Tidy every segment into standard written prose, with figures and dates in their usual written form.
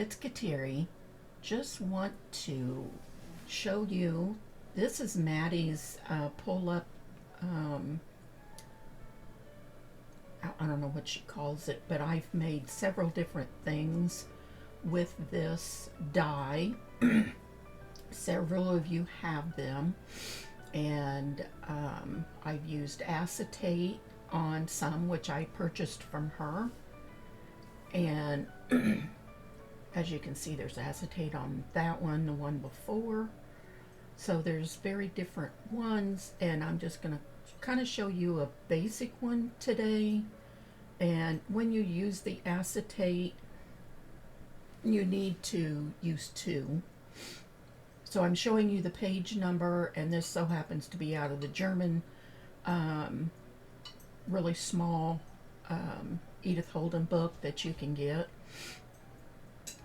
it's Kateri. Just want to show you. This is Maddie's pull-up. Um, I don't know what she calls it, but I've made several different things with this die. Several of you have them, and I've used acetate on some, which I purchased from her, and as you can see, there's acetate on that one, the one before. So there's very different ones, and I'm just going to kind of show you a basic one today. And when you use the acetate, you need to use two. So I'm showing you the page number, and this so happens to be out of the German, really small Edith Holden book that you can get.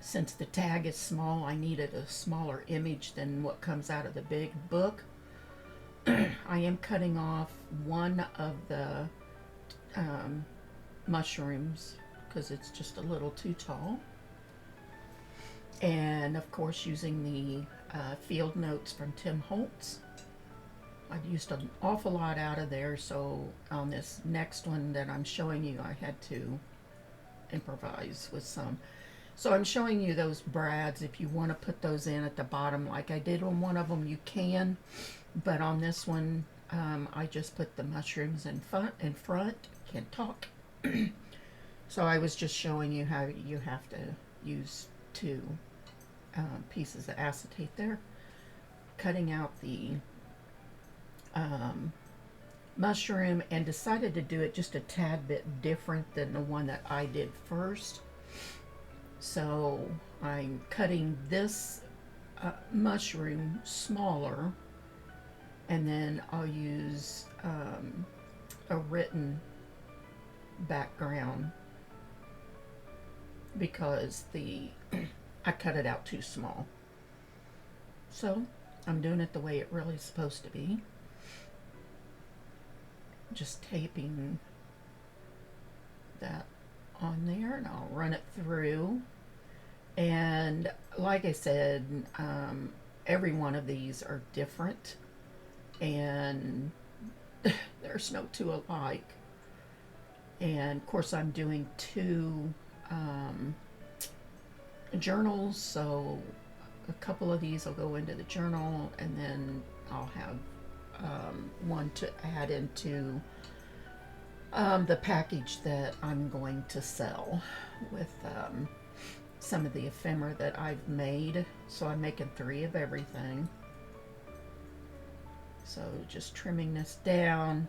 Since the tag is small, I needed a smaller image than what comes out of the big book. I am cutting off one of the mushrooms because it's just a little too tall. And of course, using the field notes from Tim Holtz. I've used an awful lot out of there, so on this next one that I'm showing you, I had to improvise with some. So I'm showing you those brads. If you want to put those in at the bottom like I did on one of them, you can. But on this one, I just put the mushrooms in front. Can't talk. So I was just showing you how you have to use two pieces of acetate there. Cutting out the mushroom, and decided to do it just a tad bit different than the one that I did first. So I'm cutting this mushroom smaller, and then I'll use a written background because I cut it out too small. So I'm doing it the way it really is supposed to be. Just taping that on there, and I'll run it through. And like I said, every one of these are different, and there's no two alike. And of course, I'm doing two journals, so a couple of these will go into the journal, and then I'll have one to add into the package that I'm going to sell with some of the ephemera that I've made. So I'm making 3 of everything. So just trimming this down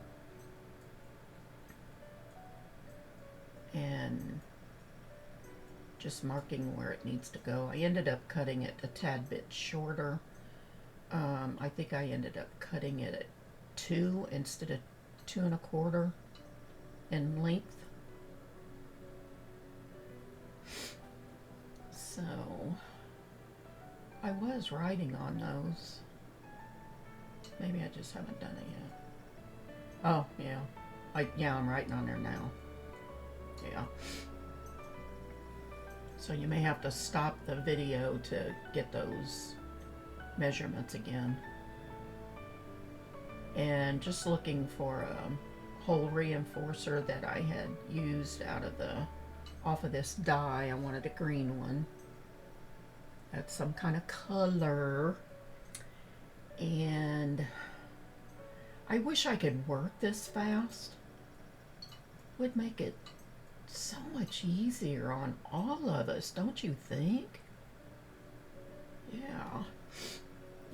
and just marking where it needs to go. I ended up cutting it a tad bit shorter. I think I ended up cutting it at 2 instead of 2 1/4 in length. So I was writing on those. Maybe I just haven't done it yet. Oh yeah, I'm writing on there now. Yeah. So you may have to stop the video to get those measurements again. And just looking for a hole reinforcer that I had used off of this die. I wanted a green one. That's some kind of color. And I wish I could work this fast. Would make it so much easier on all of us, don't you think? Yeah.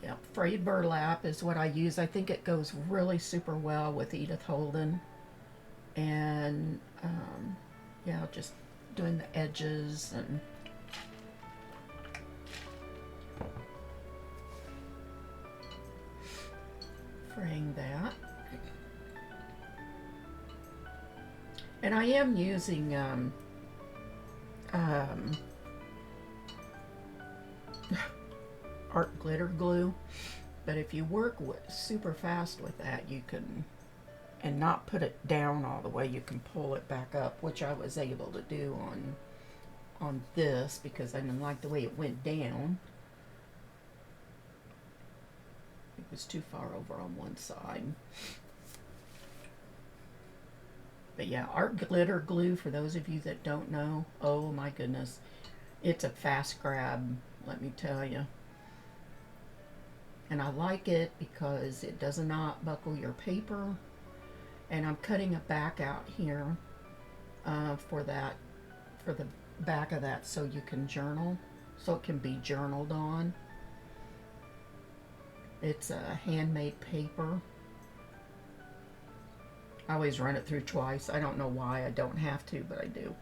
Yep, frayed burlap is what I use. I think it goes really super well with Edith Holden. And yeah, just doing the edges and fraying that. And I am using art glitter glue, but if you work super fast with that, you can, and not put it down all the way, you can pull it back up, which I was able to do on this because I didn't like the way it went down. It was too far over on one side. But yeah, art glitter glue, for those of you that don't know, oh my goodness, it's a fast grab, let me tell you. And I like it because it does not buckle your paper. And I'm cutting a back out here for the back of that, so you can journal, so it can be journaled on. It's a handmade paper. I always run it through twice. I don't know why I don't have to, but I do.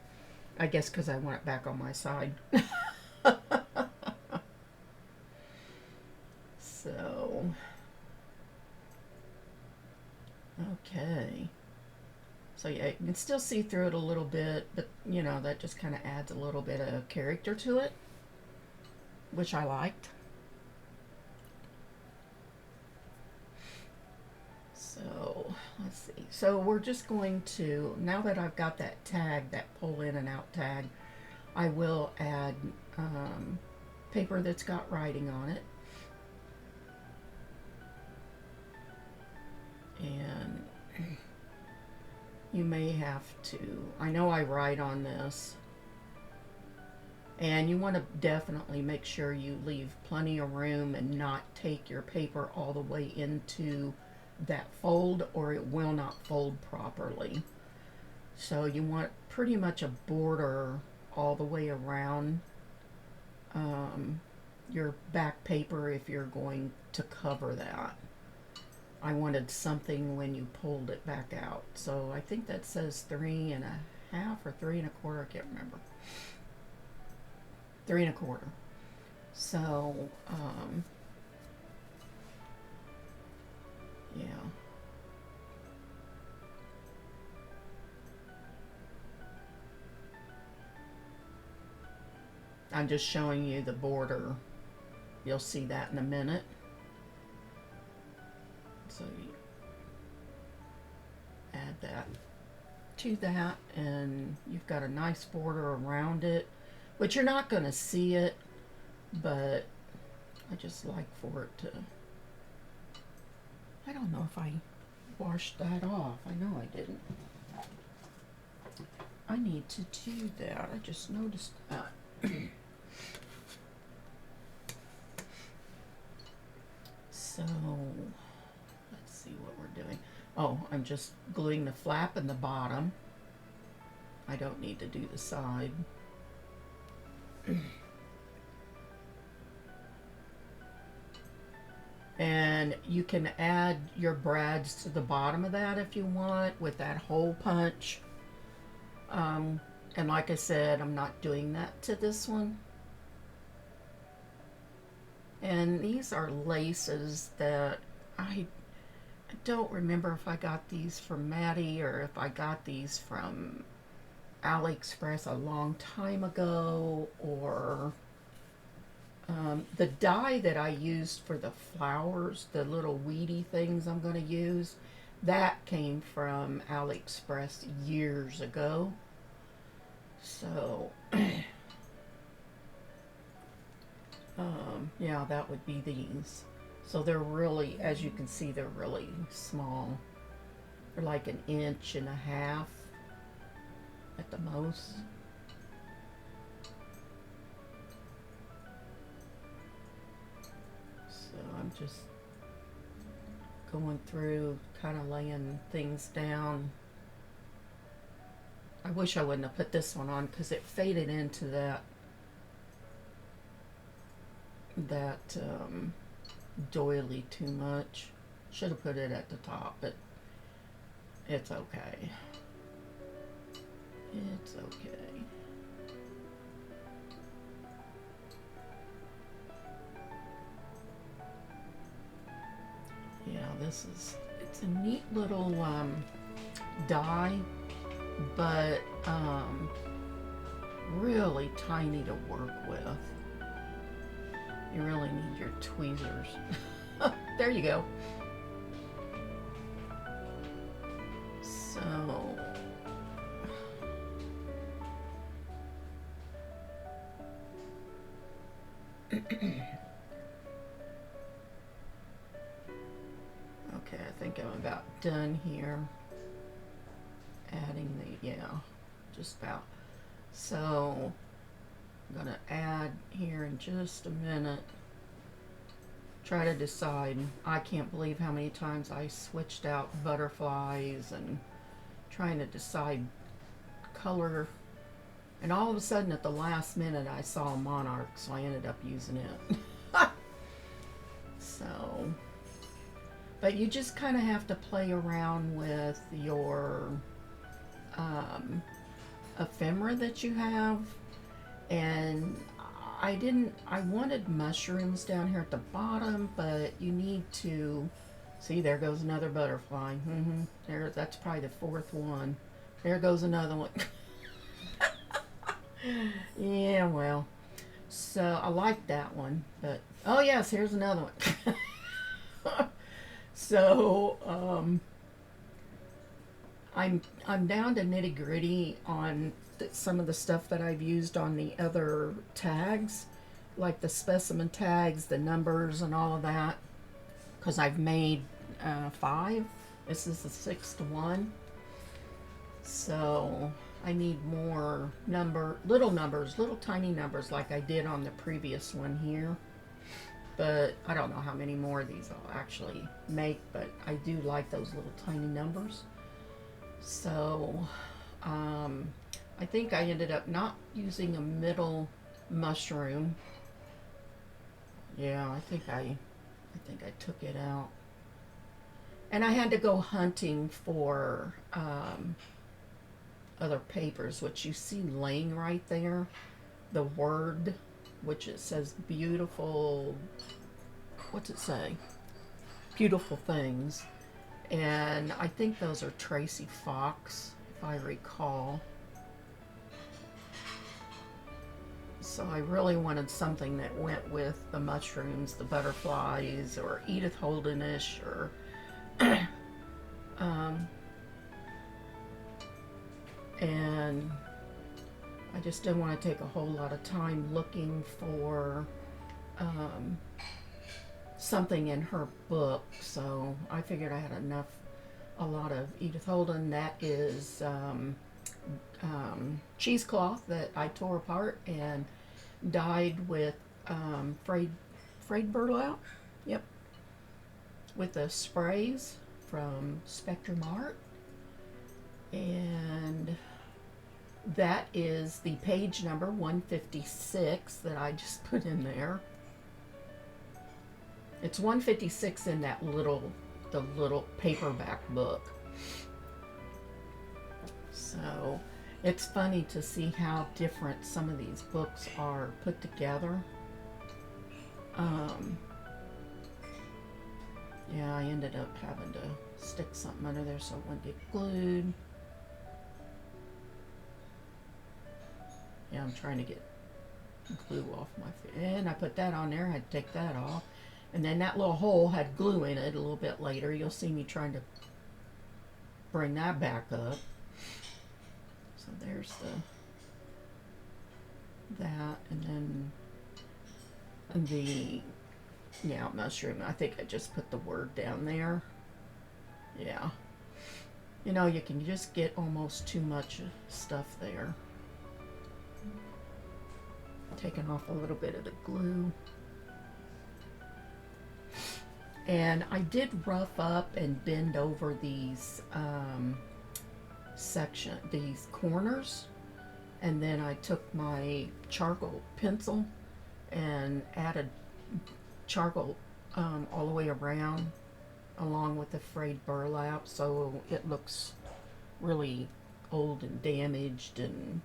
I guess because I want it back on my side. So, okay. So yeah, you can still see through it a little bit, but you know, that just kind of adds a little bit of character to it, which I liked. So let's see. So we're just going to, now that I've got that tag, that pull in and out tag, I will add paper that's got writing on it. And you may have to, I know I write on this, and you want to definitely make sure you leave plenty of room and not take your paper all the way into that fold, or it will not fold properly. So you want pretty much a border all the way around your back paper if you're going to cover that. I wanted something when you pulled it back out. So I think that says 3.5 or 3 1/4, I can't remember. 3 1/4. So, yeah. I'm just showing you the border. You'll see that in a minute. So you add that to that, and you've got a nice border around it, which you're not going to see it, but I just like for it to, I don't know if I washed that off. I know I didn't. I need to do that. I just noticed that. So let's see what we're doing. Oh, I'm just gluing the flap in the bottom. I don't need to do the side. And you can add your brads to the bottom of that if you want with that hole punch. And like I said, I'm not doing that to this one. And these are laces that I don't remember if I got these from Madi or if I got these from AliExpress a long time ago, or the dye that I used for the flowers, the little weedy things I'm going to use, that came from AliExpress years ago. So yeah, that would be these. So they're really, as you can see, they're really small. They're like 1.5 inches at the most. So I'm just going through, kind of laying things down. I wish I wouldn't have put this one on because it faded into that doily too much. Should have put it at the top, but it's okay. It's okay. Yeah, it's a neat little die, but really tiny to work with. You really need your tweezers. There you go. So think I'm about done here. Adding the, yeah, just about. So I'm gonna add here in just a minute. Try to decide. I can't believe how many times I switched out butterflies and trying to decide color. And all of a sudden at the last minute I saw a monarch, so I ended up using it. So, but you just kind of have to play around with your ephemera that you have. And I wanted mushrooms down here at the bottom, but you need to, see, there goes another butterfly. That's probably the fourth one. There goes another one. Yeah, well, so I like that one, but, oh yes, here's another one. So, I'm down to nitty gritty on some of the stuff that I've used on the other tags, like the specimen tags, the numbers, and all of that, because I've made 5. This is the 6th one. So I need more little numbers, little tiny numbers, like I did on the previous one here. But I don't know how many more of these I'll actually make, but I do like those little tiny numbers. So I think I ended up not using a middle mushroom. Yeah, I think I took it out. And I had to go hunting for other papers, which you see laying right there. The word, which it says beautiful, what's it say? Beautiful things. And I think those are Tracy Fox, if I recall. So I really wanted something that went with the mushrooms, the butterflies, or Edith Holden-ish, or and I just didn't want to take a whole lot of time looking for something in her book, so I figured I had a lot of Edith Holden. That is cheesecloth that I tore apart and dyed with frayed burlap. Yep, with the sprays from Spectrum Art, and that is the page number 156 that I just put in there. It's 156 in that the little paperback book. So it's funny to see how different some of these books are put together. Yeah, I ended up having to stick something under there so it wouldn't get glued. Yeah, I'm trying to get glue off my face. And I put that on there, I had to take that off. And then that little hole had glue in it a little bit later. You'll see me trying to bring that back up. So there's that, and then the mushroom. I think I just put the word down there. Yeah. You know, you can just get almost too much stuff there. Taking off a little bit of the glue. And I did rough up and bend over these these corners, and then I took my charcoal pencil and added charcoal all the way around, along with the frayed burlap, so it looks really old and damaged. And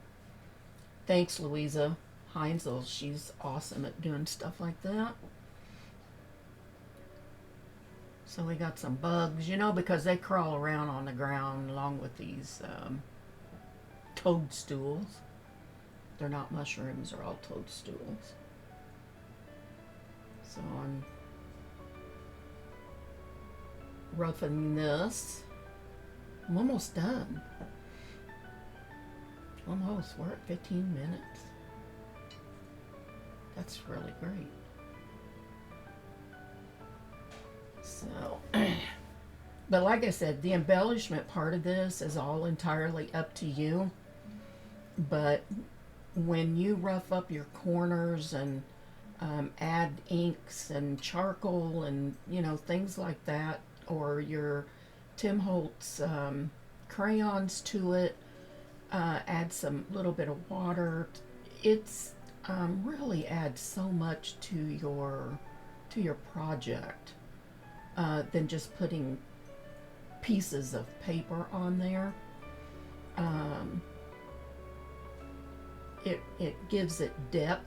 thanks, Luise Heinzl. She's awesome at doing stuff like that. So we got some bugs, you know, because they crawl around on the ground along with these toadstools. They're not mushrooms, they're all toadstools. So I'm roughing this. I'm almost done. Almost. We're at 15 minutes. That's really great. So, But like I said, the embellishment part of this is all entirely up to you. But when you rough up your corners and add inks and charcoal and things like that, or your Tim Holtz crayons to it, add some little bit of water. It's really adds so much to your project than just putting pieces of paper on there. It gives it depth,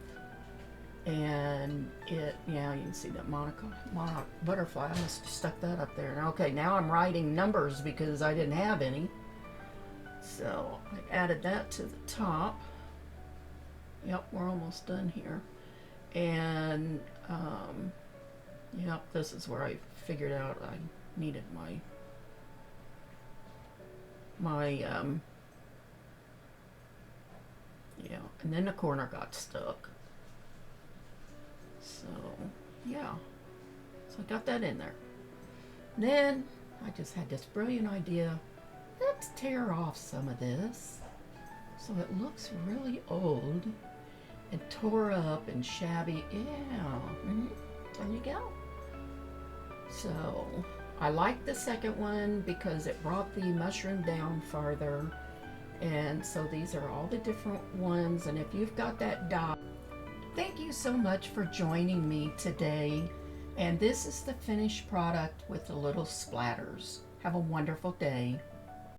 and you can see that monarch butterfly. I must have stuck that up there. Okay, now I'm writing numbers because I didn't have any. So I added that to the top. Yep, we're almost done here. And yep, this is where I figured out I needed my and then the corner got stuck. So yeah, so I got that in there. Then I just had this brilliant idea. Let's tear off some of this so it looks really old and tore up and shabby. Yeah, there you go. So I like the second one because it brought the mushroom down farther. And so these are all the different ones. And if you've got that die, thank you so much for joining me today. And this is the finished product with the little splatters. Have a wonderful day.